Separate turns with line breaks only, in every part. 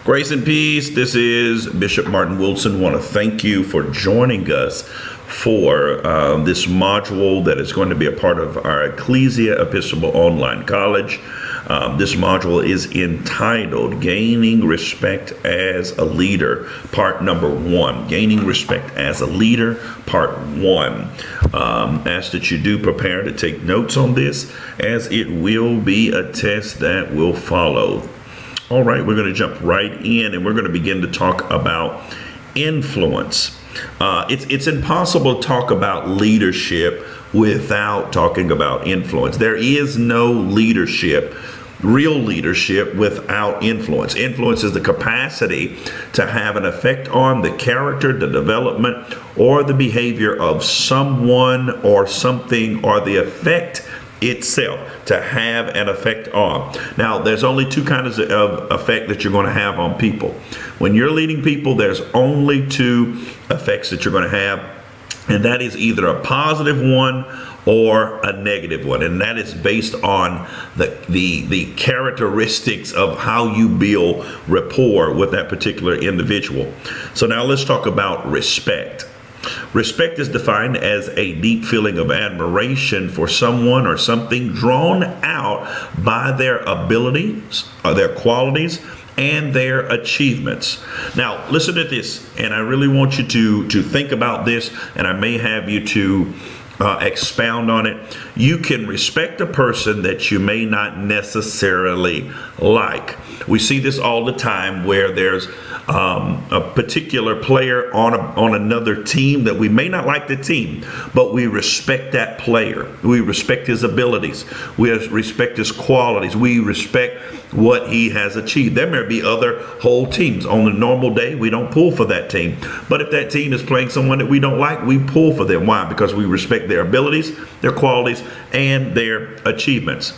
Grace and peace. This is Bishop Martin Wilson. Want to thank you for joining us for this module that is going to be a part of our Ecclesia Episcopal Online College. This module is entitled Gaining Respect as a Leader, Part Number 1. Gaining Respect as a Leader, Part 1. Ask that you do prepare to take notes on this, as it will be a test that will follow. All right, we're going to jump right in and we're going to begin to talk about influence. It's impossible to talk about leadership without talking about influence. There is no leadership, real leadership, without influence. Influence is the capacity to have an effect on the character, the development, or the behavior of someone or something, or the effect itself, to have an effect on. Now, there's only two kinds of effect that you're going to have on people. When you're leading people, there's only two effects that you're going to have, and that is either a positive one or a negative one, and that is based on the characteristics of how you build rapport with that particular individual. So now let's talk about respect. Respect is defined as a deep feeling of admiration for someone or something, drawn out by their abilities, their qualities, and their achievements. Now, listen to this, and I really want you to think about this, and I may have you to expound on it. You can respect a person that you may not necessarily like. We see this all the time, where there's a particular player on another team that we may not like the team, but we respect that player. We respect his abilities. We respect his qualities. We respect what he has achieved. There may be other whole teams. On the normal day, we don't pull for that team. But if that team is playing someone that we don't like, we pull for them. Why? Because we respect their abilities, their qualities, and their achievements.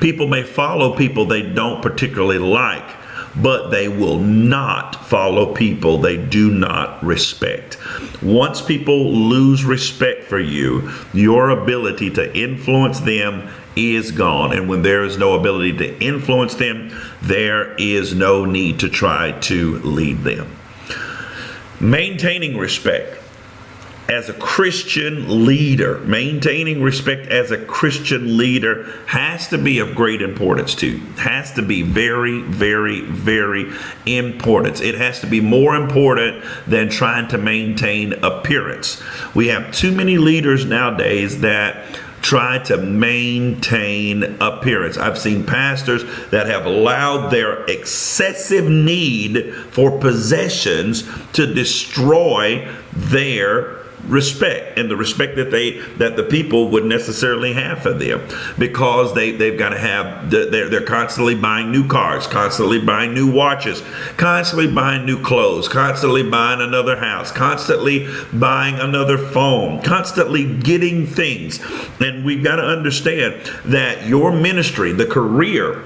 People may follow people they don't particularly like, but they will not follow people they do not respect. Once people lose respect for you, your ability to influence them is gone. And when there is no ability to influence them, there is no need to try to lead them. Maintaining respect as a Christian leader, maintaining respect as a Christian leader has to be of great importance to you. Has to be very, very, very important. It has to be more important than trying to maintain appearance. We have too many leaders nowadays that try to maintain appearance. I've seen pastors that have allowed their excessive need for possessions to destroy their respect, and the respect that the people would necessarily have for them, because they've got to have they're constantly buying new cars, constantly buying new watches, constantly buying new clothes, constantly buying another house, constantly buying another phone, constantly getting things. And we've got to understand that your ministry, the career,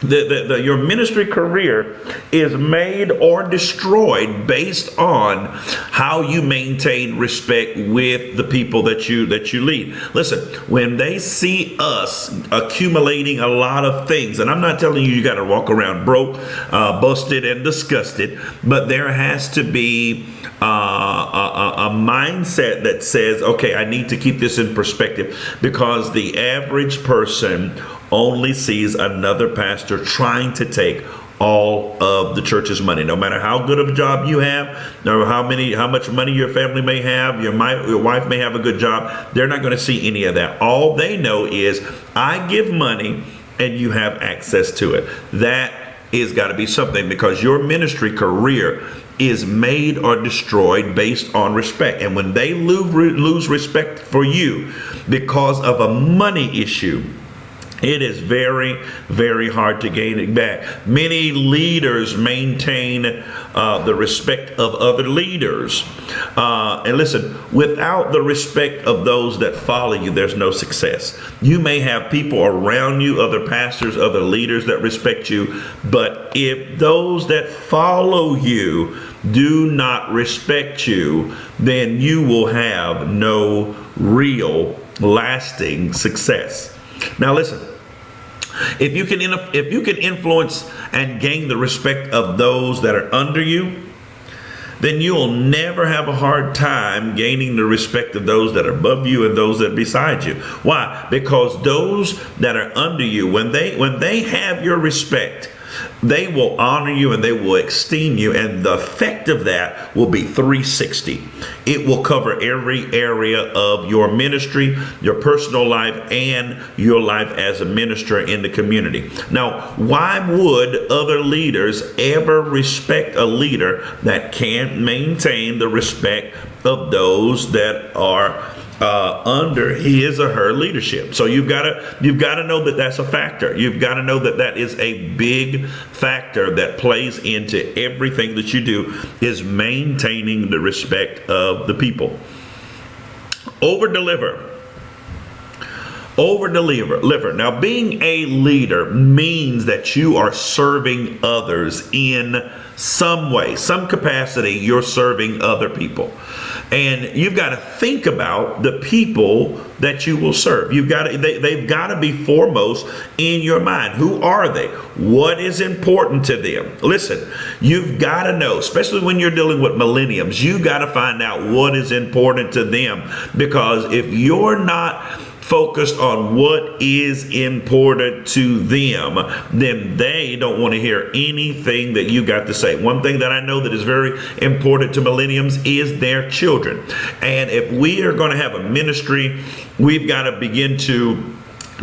your ministry career is made or destroyed based on how you maintain respect with the people that you lead. Listen, when they see us accumulating a lot of things, and I'm not telling you got to walk around broke, busted, and disgusted, but there has to be a mindset that says, okay, I need to keep this in perspective, because the average person only sees another pastor trying to take all of the church's money. No matter how good of a job you have, no matter how much money your family may have, your wife may have a good job, they're not going to see any of that. All they know is, I give money and you have access to it. That is got to be something, because your ministry career is made or destroyed based on respect. And when they lose respect for you because of a money issue, it is very, very hard to gain it back. Many leaders maintain the respect of other leaders. And listen, without the respect of those that follow you, there's no success. You may have people around you, other pastors, other leaders that respect you, but if those that follow you do not respect you, then you will have no real lasting success. Now listen, If you can influence and gain the respect of those that are under you, then you'll never have a hard time gaining the respect of those that are above you and those that are beside you. Why? Because those that are under you, when they have your respect, they will honor you and they will esteem you, and the effect of that will be 360. It will cover every area of your ministry, your personal life, and your life as a minister in the community. Now, why would other leaders ever respect a leader that can't maintain the respect of those that are under his or her leadership? So you've got to know that that's a factor. You've got to know that that is a big factor that plays into everything that you do, is maintaining the respect of the people. Over deliver. Now, being a leader means that you are serving others in some way, some capacity. You're serving other people. And you've got to think about the people that you will serve. They've got to be foremost in your mind. Who are they? What is important to them? Listen, you've got to know, especially when you're dealing with millenniums, you got to find out what is important to them. Because if you're not focused on what is important to them, then they don't want to hear anything that you got to say. One thing that I know that is very important to millenniums is their children. And if we are going to have a ministry, we've got to begin to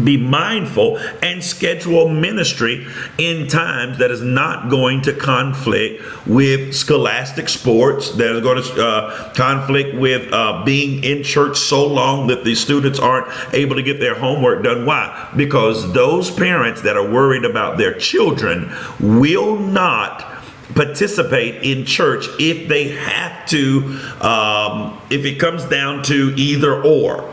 be mindful and schedule ministry in times that is not going to conflict with scholastic sports, that is going to conflict with being in church so long that the students aren't able to get their homework done. Why? Because those parents that are worried about their children will not participate in church if they have to, if it comes down to either or.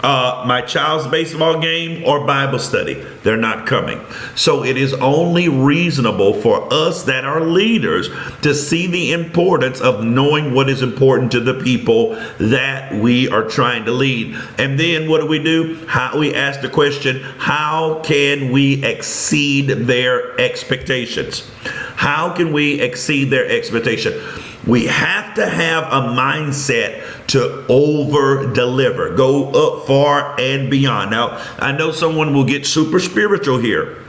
My child's baseball game or Bible study, they're not coming. So it is only reasonable for us that are leaders to see the importance of knowing what is important to the people that we are trying to lead. And then what do? We ask the question, how can we exceed their expectations? How can we exceed their expectation? We have to have a mindset to over deliver, go up far and beyond. Now, I know someone will get super spiritual here.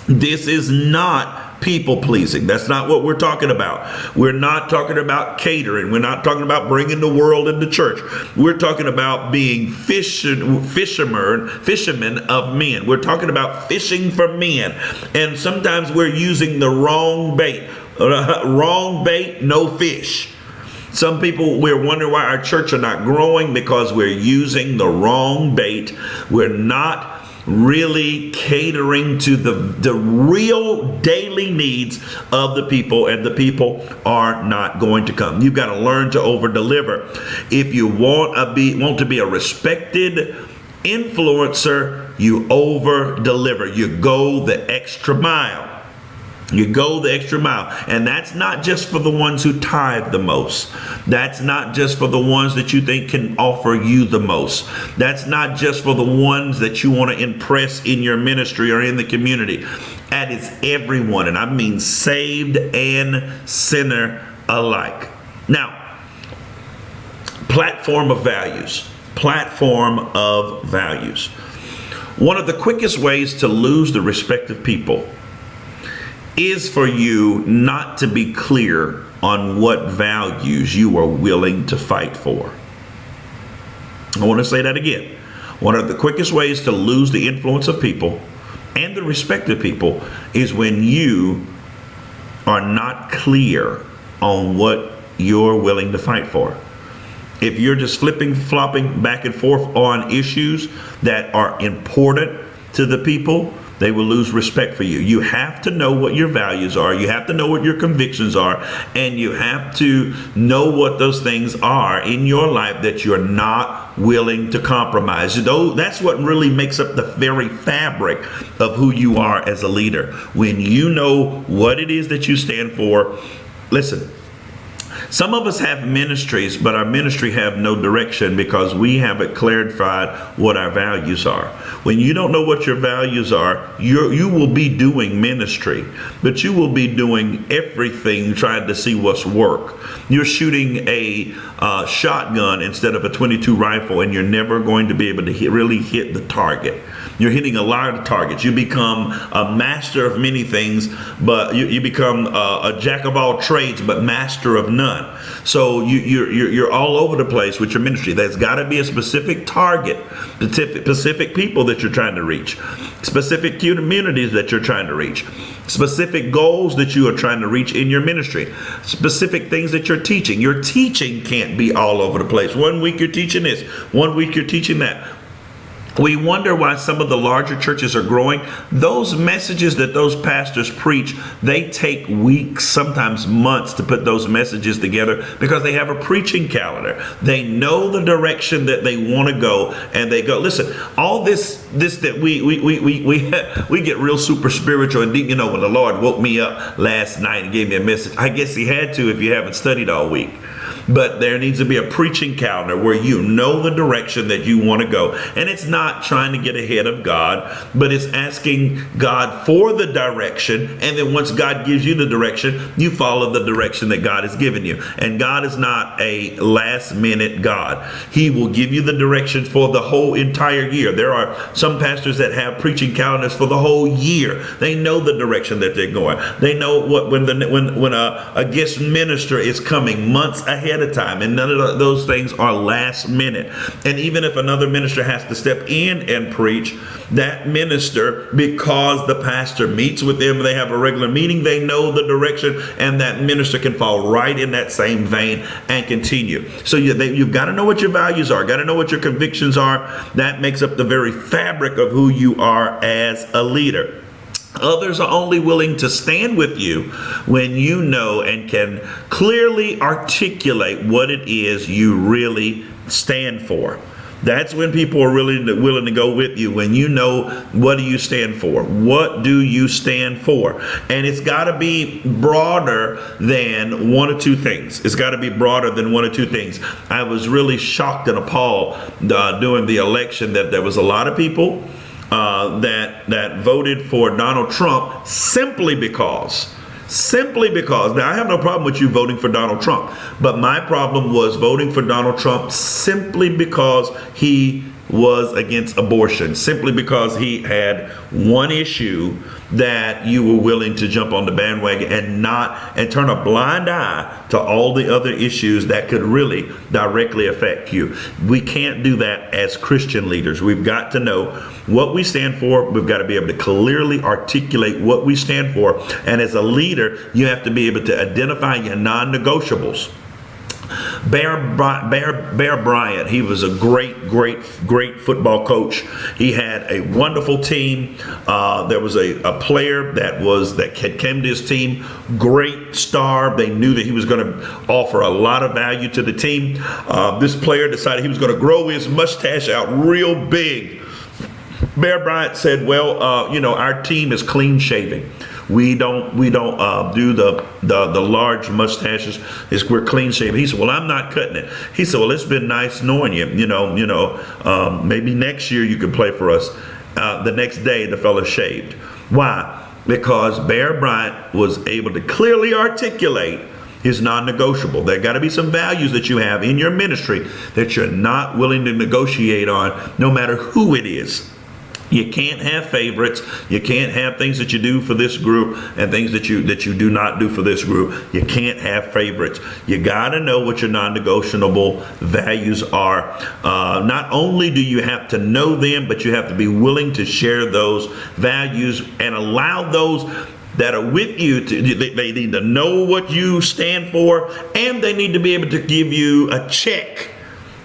This is not people pleasing. That's not what we're talking about. We're not talking about catering. We're not talking about bringing the world into church. We're talking about being fishermen of men. We're talking about fishing for men. And sometimes we're using the wrong bait. Wrong bait, no fish. Some people, we're wondering why our church are not growing, because we're using the wrong bait. We're not really catering to the real daily needs of the people, and the people are not going to come. You've got to learn to over deliver. If you want to be a respected influencer, you over deliver. You go the extra mile. You go the extra mile. And that's not just for the ones who tithe the most. That's not just for the ones that you think can offer you the most. That's not just for the ones that you want to impress in your ministry or in the community. That is everyone. And I mean saved and sinner alike. Now, platform of values. Platform of values. One of the quickest ways to lose the respect of people is for you not to be clear on what values you are willing to fight for. I want to say that again. One of the quickest ways to lose the influence of people and the respect of people is when you are not clear on what you're willing to fight for. If you're just flopping back and forth on issues that are important to the people, they will lose respect for you. You have to know what your values are. You have to know what your convictions are. And you have to know what those things are in your life that you're not willing to compromise. That's what really makes up the very fabric of who you are as a leader. When you know what it is that you stand for, listen, Some of us have ministries, but our ministry have no direction because we haven't clarified what our values are. When you don't know what your values are, you will be doing ministry, but you will be doing everything trying to see what's work. You're shooting a shotgun instead of a .22 rifle, and you're never going to be able to really hit the target. You're hitting a lot of targets. You become a master of many things, but you become a jack of all trades, but master of none. So you're all over the place with your ministry. There's got to be a specific target, specific people that you're trying to reach, specific communities that you're trying to reach, specific goals that you are trying to reach in your ministry, specific things that you're teaching. Your teaching can't be all over the place. One week you're teaching this, one week you're teaching that. We wonder why some of the larger churches are growing. Those messages that those pastors preach, they take weeks, sometimes months to put those messages together because they have a preaching calendar. They know the direction that they want to go, and they go. Listen, all this that we get real super spiritual and deep. You know, when the Lord woke me up last night and gave me a message, I guess He had to if you haven't studied all week. But there needs to be a preaching calendar where you know the direction that you want to go. And it's not trying to get ahead of God, but it's asking God for the direction. And then once God gives you the direction, you follow the direction that God has given you. And God is not a last minute God. He will give you the directions for the whole entire year. There are some pastors that have preaching calendars for the whole year. They know the direction that they're going. They know what when a guest minister is coming months ahead of time, and none of those things are last minute. And even if another minister has to step in and preach, that minister, because the pastor meets with them, they have a regular meeting, they know the direction, and that minister can fall right in that same vein and continue. So you've got to know what your values are, got to know what your convictions are. That makes up the very fabric of who you are as a leader. Others are only willing to stand with you when you know and can clearly articulate what it is you really stand for. That's when people are really willing to go with you, when you know what do you stand for? What do you stand for? And it's got to be broader than one or two things. It's got to be broader than one or two things. I was really shocked and appalled during the election that there was a lot of people that voted for Donald Trump simply because. Now, I have no problem with you voting for Donald Trump, but my problem was voting for Donald Trump simply because he was against abortion, simply because he had one issue that you were willing to jump on the bandwagon and turn a blind eye to all the other issues that could really directly affect you. We can't do that as Christian leaders. We've got to know what we stand for. We've got to be able to clearly articulate what we stand for. And as a leader, you have to be able to identify your non-negotiables. Bear Bryant, he was a great football coach. He had a wonderful team. There was a player that came to his team, great star. They knew that he was going to offer a lot of value to the team. This player decided he was going to grow his mustache out real big. Bear Bryant said, well, our team is clean shaven. We don't do the large mustaches. We're clean shaven. He said, well, I'm not cutting it. He said, well, it's been nice knowing you. Maybe next year you could play for us. The next day the fella shaved. Why? Because Bear Bryant was able to clearly articulate his non-negotiable. There got to be some values that you have in your ministry that you're not willing to negotiate on, no matter who it is. You can't have favorites. You can't have things that you do for this group and things that you do not do for this group. You can't have favorites. You got to know what your non-negotiable values are. Not only do you have to know them, but you have to be willing to share those values and allow those that are with you they need to know what you stand for, and they need to be able to give you a check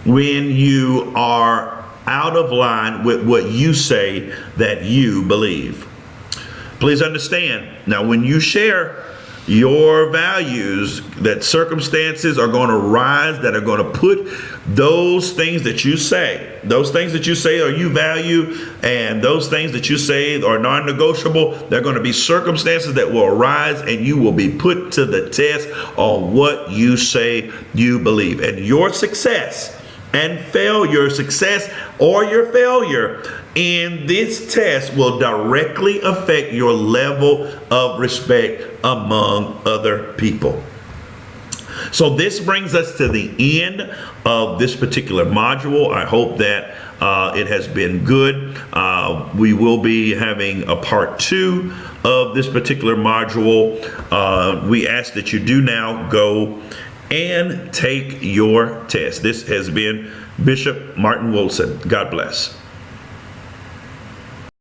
when you are out of line with what you say that you believe. Please understand, now when you share your values, that circumstances are going to rise, that are going to put those things that you say or you value, and those things that you say are non-negotiable, they're going to be circumstances that will arise, and you will be put to the test on what you say you believe. And your success and failure, success or your failure in this test will directly affect your level of respect among other people. So this brings us to the end of this particular module. I hope that it has been good. We will be having a part 2 of this particular module. We ask that you do now go and take your test. This has been Bishop Martin Woolson. God bless.